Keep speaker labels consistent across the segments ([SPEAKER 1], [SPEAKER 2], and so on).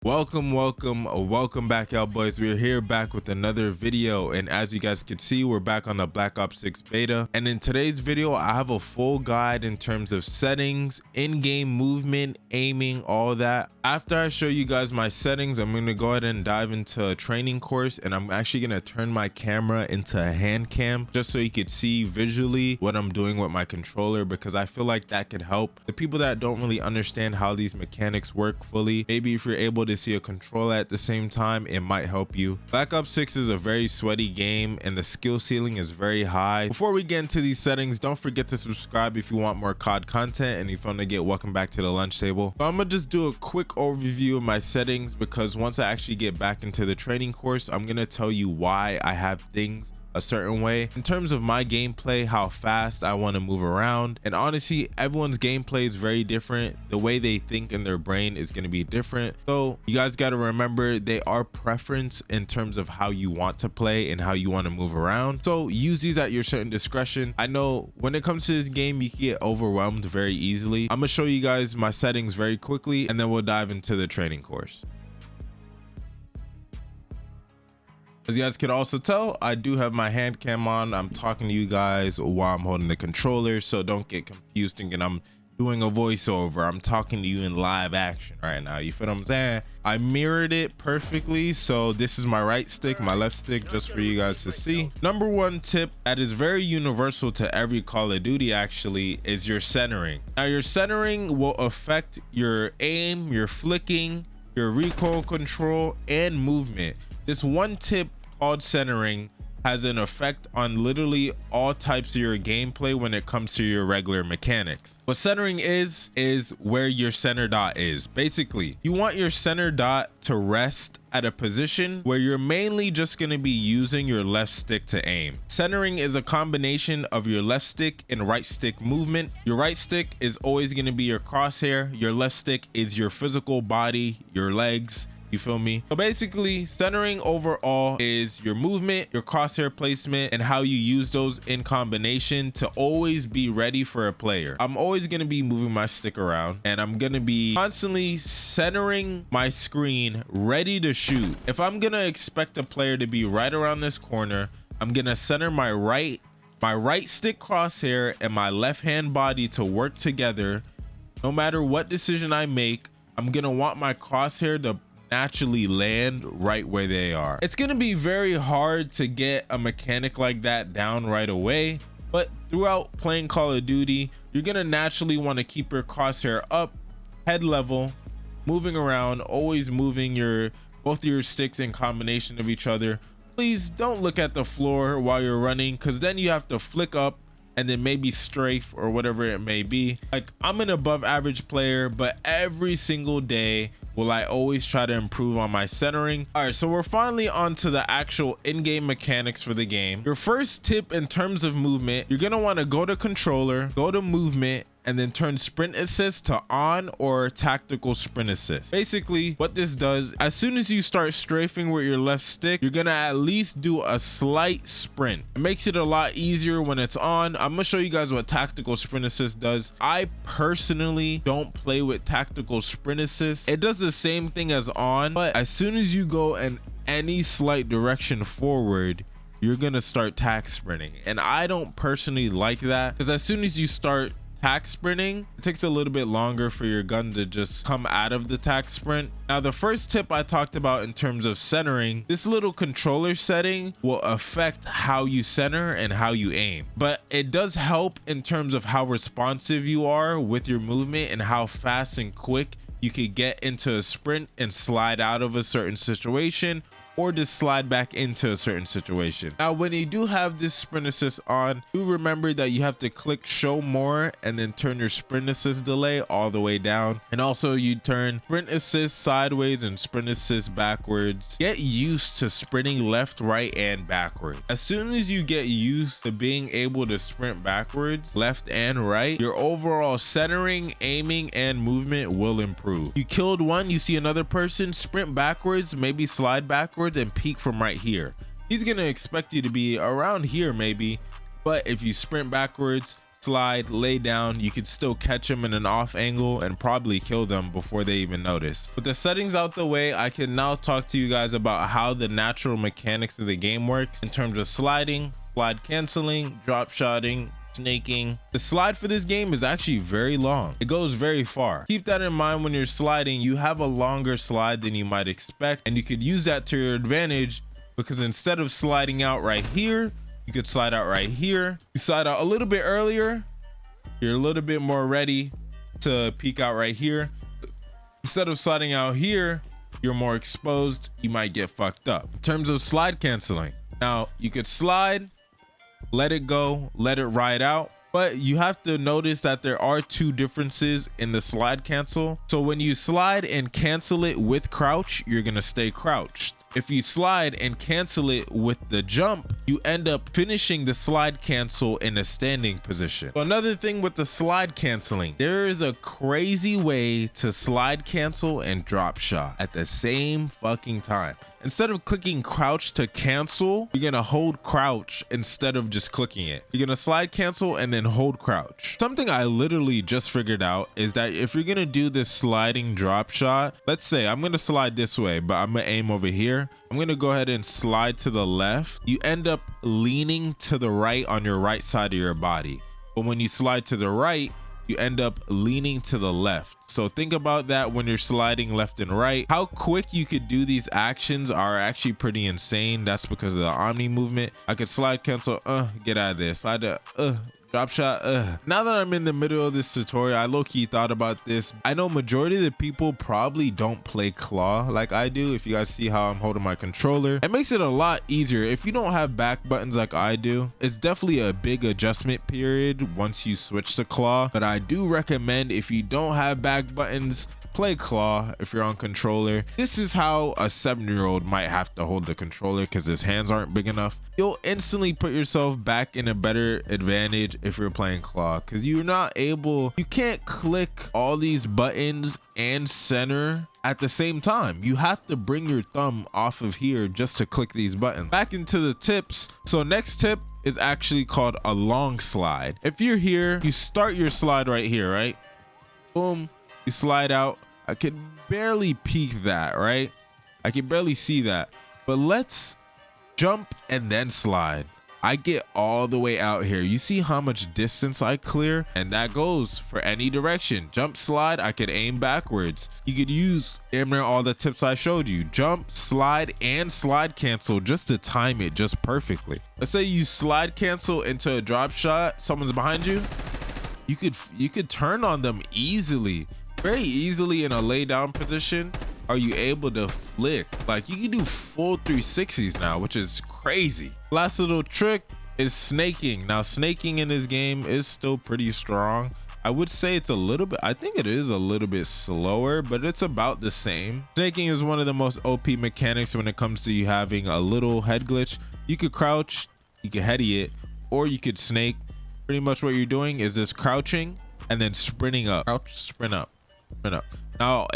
[SPEAKER 1] Welcome back, y'all boys. We're here back with another video, and as you guys can see, we're back on the Black Ops 6 beta. And in today's video, I have a full guide in terms of settings, in-game movement, aiming, all that. After I show you guys my settings, I'm going to go ahead and dive into a training course, and I'm actually going to turn my camera into a hand cam just so you could see visually what I'm doing with my controller, because I feel like that could help the people that don't really understand how these mechanics work fully. Maybe if you're able to see a controller at the same time, it might help you. Black Ops 6 is a very sweaty game and the skill ceiling is very high. Before we get into these settings, don't forget to subscribe if you want more COD content and if you want to get welcome back to the lunch table. So I'm gonna just do a quick overview of my settings, because once I actually get back into the training course, I'm gonna tell you why I have things a certain way in terms of my gameplay, how fast I want to move around. And honestly, everyone's gameplay is very different. The way they think in their brain is going to be different, so you guys got to remember they are preference in terms of how you want to play and how you want to move around. So use these at your certain discretion. I know when it comes to this game, you can get overwhelmed very easily. I'm gonna show you guys my settings very quickly, and then we'll dive into the training course. As you guys can also tell, I do have my hand cam on. I'm talking to you guys while I'm holding the controller, so don't get confused thinking I'm doing a voiceover. I'm talking to you in live action right now. You feel what I'm saying? I mirrored it perfectly, so this is my right stick, my left stick, just for you guys to see. Number one tip that is very universal to every Call of Duty actually is your centering. Now your centering will affect your aim, your flicking, your recoil control, and movement. This one tip called centering has an effect on literally all types of your gameplay when it comes to your regular mechanics. What centering is where your center dot is. Basically, you want your center dot to rest at a position where you're mainly just going to be using your left stick to aim. Centering is a combination of your left stick and right stick movement. Your right stick is always going to be your crosshair. Your left stick is your physical body, your legs. You feel me? So basically, centering overall is your movement, your crosshair placement, and how you use those in combination to always be ready for a player. I'm always going to be moving my stick around, and I'm going to be constantly centering my screen ready to shoot. If I'm going to expect a player to be right around this corner, I'm going to center my right stick crosshair and my left hand body to work together. No matter what decision I make, I'm going to want my crosshair to naturally land right where they are. It's going to be very hard to get a mechanic like that down right away, but throughout playing Call of Duty, you're going to naturally want to keep your crosshair up, head level, moving around, always moving both of your sticks in combination of each other. Please don't look at the floor while you're running, because then you have to flick up and then maybe strafe or whatever it may be. Like, I'm an above average player, but every single day will I always try to improve on my centering. All right, so we're finally on to the actual in-game mechanics for the game. Your first tip in terms of movement, you're gonna wanna go to controller, go to movement, and then turn sprint assist to on or tactical sprint assist. Basically, what this does, as soon as you start strafing with your left stick, you're gonna at least do a slight sprint. It makes it a lot easier when it's on. I'm gonna show you guys what tactical sprint assist does. I personally don't play with tactical sprint assist. It does the same thing as on, but as soon as you go in any slight direction forward, you're gonna start tack sprinting. And I don't personally like that, because as soon as you start tack sprinting, it takes a little bit longer for your gun to just come out of the tack sprint. Now, the first tip I talked about in terms of centering, this little controller setting will affect how you center and how you aim, but it does help in terms of how responsive you are with your movement and how fast and quick you could get into a sprint and slide out of a certain situation, or just slide back into a certain situation. Now, when you do have this sprint assist on, do remember that you have to click show more and then turn your sprint assist delay all the way down. And also you turn sprint assist sideways and sprint assist backwards. Get used to sprinting left, right, and backwards. As soon as you get used to being able to sprint backwards, left and right, your overall centering, aiming, and movement will improve. You killed one, you see another person, sprint backwards, maybe slide backwards and peek from right here. He's gonna expect you to be around here maybe, but if you sprint backwards, slide, lay down, you could still catch them in an off angle and probably kill them before they even notice. With the settings out the way, I can now talk to you guys about how the natural mechanics of the game works in terms of sliding, slide canceling, drop shotting, snaking. The slide for this game is actually very long. It goes very far. Keep that in mind when you're sliding. You have a longer slide than you might expect, and you could use that to your advantage, because instead of sliding out right here, you could slide out right here. You slide out a little bit earlier, you're a little bit more ready to peek out right here. Instead of sliding out here, you're more exposed, you might get fucked up. In terms of slide canceling, now you could slide, let it go, let it ride out, but you have to notice that there are two differences in the slide cancel. So when you slide and cancel it with crouch, you're gonna stay crouched. If you slide and cancel it with the jump, you end up finishing the slide cancel in a standing position. So another thing with the slide canceling, there is a crazy way to slide cancel and drop shot at the same fucking time. Instead of clicking crouch to cancel, you're gonna hold crouch instead of just clicking it. You're gonna slide cancel and then hold crouch. Something I literally just figured out is that if you're gonna do this sliding drop shot, let's say I'm gonna slide this way, but I'm gonna aim over here. I'm gonna go ahead and slide to the left. You end up leaning to the right on your right side of your body. But when you slide to the right, you end up leaning to the left. So think about that when you're sliding left and right. How quick you could do these actions are actually pretty insane. That's because of the omni movement. I could slide cancel, get out of there. Slide to, drop shot, Now that I'm in the middle of this tutorial, I low-key thought about this. I know majority of the people probably don't play claw like I do. If you guys see how I'm holding my controller, it makes it a lot easier. If you don't have back buttons like I do, it's definitely a big adjustment period once you switch to claw. But I do recommend, if you don't have back buttons, play claw if you're on controller. This is how a 7-year-old might have to hold the controller because his hands aren't big enough. You'll instantly put yourself back in a better advantage if you're playing claw, because you can't click all these buttons and center at the same time. You have to bring your thumb off of here just to click these buttons. Back into the tips. So next tip is actually called a long slide. If you're here, you start your slide right here, right? Boom, you slide out. I could barely peek that, right? I can barely see that, but let's jump and then slide. I get all the way out here. You see how much distance I clear? And that goes for any direction. Jump, slide, I could aim backwards. You could use damn near all the tips I showed you. Jump, slide, and slide cancel just to time it just perfectly. Let's say you slide cancel into a drop shot, someone's behind you. You could turn on them easily. Very easily in a lay down position. Are you able to flick? Like, you can do full 360s now, which is crazy. Last little trick is snaking. Now, snaking in this game is still pretty strong. I would say it's a little bit, I think it is a little bit slower, but it's about the same. Snaking is one of the most OP mechanics when it comes to you having a little head glitch. You could crouch, you could heady it, or you could snake. Pretty much what you're doing is just crouching and then sprinting up. Crouch, sprint up, sprint up. Now,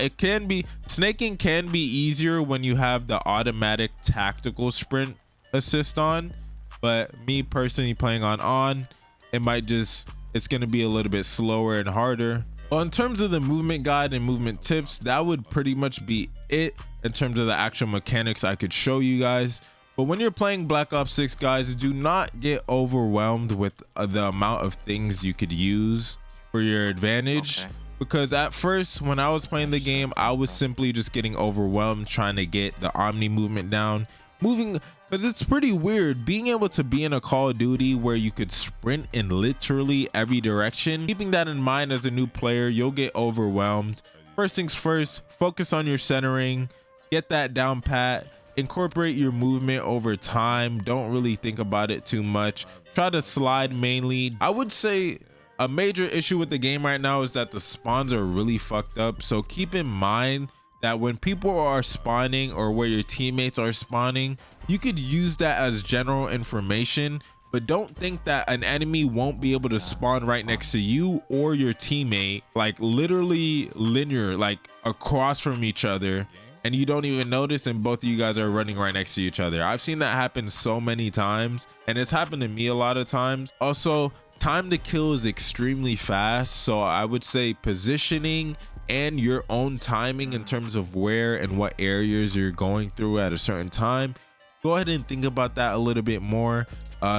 [SPEAKER 1] snaking can be easier when you have the automatic tactical sprint assist on, but me personally playing on, it's going to be a little bit slower and harder. Well, in terms of the movement guide and movement tips, that would pretty much be it in terms of the actual mechanics I could show you guys. But when you're playing Black Ops 6, guys, do not get overwhelmed with the amount of things you could use for your advantage. Okay. Because at first, when I was playing the game, I was simply just getting overwhelmed trying to get the omni movement down. Because it's pretty weird being able to be in a Call of Duty where you could sprint in literally every direction. Keeping that in mind as a new player, you'll get overwhelmed. First things first, focus on your centering, get that down pat. Incorporate your movement over time. Don't really think about it too much. Try to slide mainly. I would say a major issue with the game right now is that the spawns are really fucked up. So keep in mind that when people are spawning or where your teammates are spawning, you could use that as general information, but don't think that an enemy won't be able to spawn right next to you or your teammate, like literally linear, like across from each other, and you don't even notice, and both of you guys are running right next to each other. I've seen that happen so many times, and it's happened to me a lot of times. Also, time to kill is extremely fast. So I would say positioning and your own timing in terms of where and what areas you're going through at a certain time, go ahead and think about that a little bit more.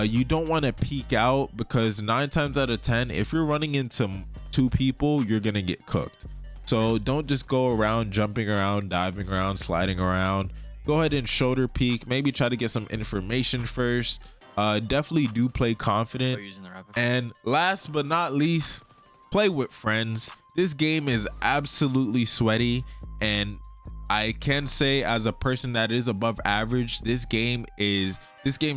[SPEAKER 1] You don't want to peek out, because 9 times out of 10, if you're running into 2 people, you're gonna get cooked. So don't just go around jumping around, diving around, sliding around. Go ahead and shoulder peek, maybe try to get some information first. Definitely do play confident. And last but not least, play with friends. This game is absolutely sweaty, and I can say, as a person that is above average, this game's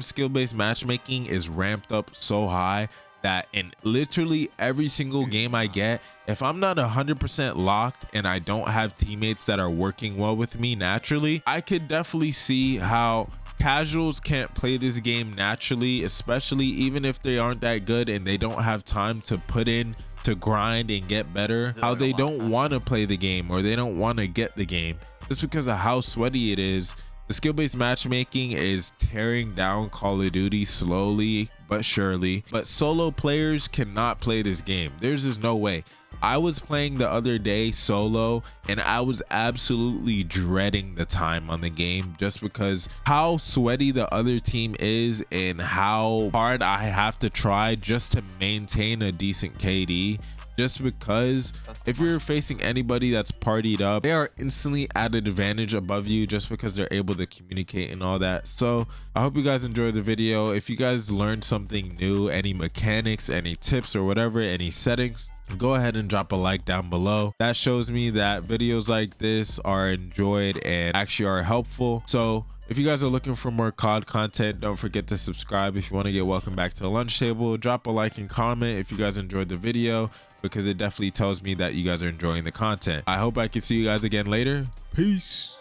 [SPEAKER 1] skill-based matchmaking is ramped up so high that in literally every single game I get, if I'm not 100% locked and I don't have teammates that are working well with me naturally, I could definitely see how casuals can't play this game naturally, especially even if they aren't that good and they don't have time to put in to grind and get better, how they don't want to play the game or they don't want to get the game just because of how sweaty it is. The skill-based matchmaking is tearing down Call of Duty slowly but surely, but solo players cannot play this game. There's just no way. I was playing the other day solo and I was absolutely dreading the time on the game, just because how sweaty the other team is and how hard I have to try just to maintain a decent KD. Just because if you're facing anybody that's partied up, they are instantly at an advantage above you just because they're able to communicate and all that. So I hope you guys enjoyed the video. If you guys learned something new, any mechanics, any tips or whatever, any settings, go ahead and drop a like down below. That shows me that videos like this are enjoyed and actually are helpful. So if you guys are looking for more COD content, don't forget to subscribe. If you want to get welcome back to the lunch table, drop a like and comment if you guys enjoyed the video, because it definitely tells me that you guys are enjoying the content. I hope I can see you guys again later. Peace.